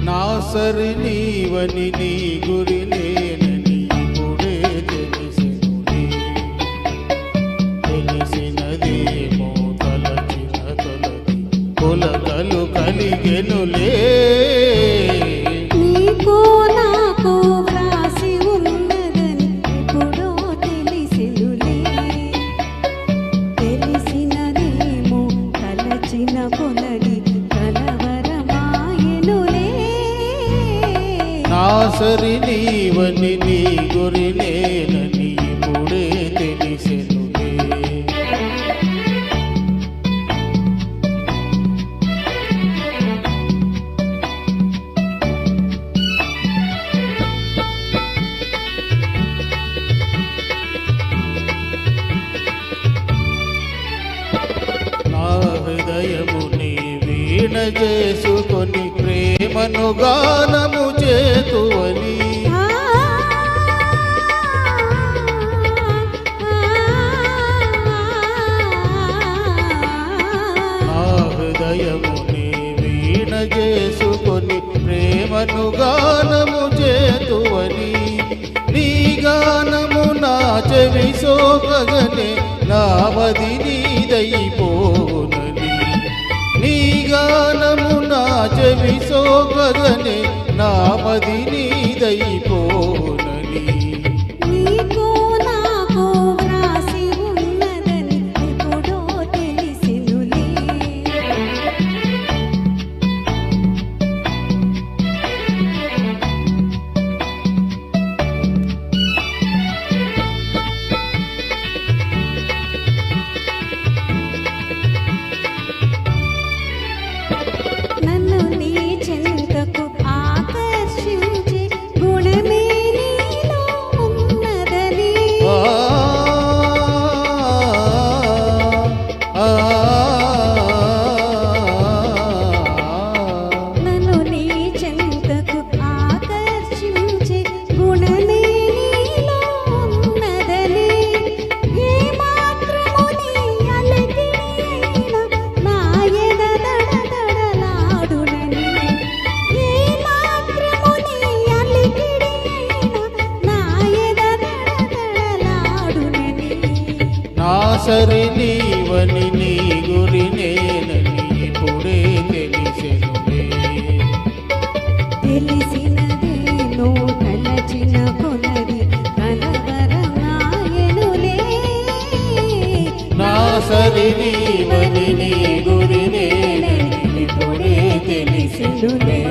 నా సరి నీవని నీ గురి నేనని ఇప్పుడే తెలిసినదేమో తలచిన తొలగి కొలతలు కలిగెనులే సరి నీవని నీ గురి నేనని ఇప్పుడే తెలిసెనులే నా హృదయముని వీణ చేసుకొని ప్రేమను గానము చేతువని నా హృదయముని వీణ చేసుకొని ప్రేమను గానము చేతువని నీ గానము నా చెవి సోకగనే నావది నీదైపోనని నీ గానము నా చెవి సోకగనే నామది నీదైపోనని నీకు నాకు వ్రాసి ఉన్నదని ఎప్పుడో తెలిసినులే నన్ను నీ చెంతకు ఆకర్షించి గుణమే నీలో ఉన్నదని నన్ను నీ చెంతకు ఆకర్షించి గుణమే నీలో ఉన్నదని ఏ మాత్రము నీ అలికిడియైనా నా ఎద దడదడలాడునని ఏ మాత్రము నీ అలికిడియైనా నా ఎద దడదడలాడునని నా సరి నీవని నీ గురి నేనని ఇప్పుడే తెలిసెనులే తెలిసినదేనో తలచిన కొలది కలవరమాయనులే నా సరి నీవని నీ గురి నేనని ఇప్పుడే తెలిసెనులే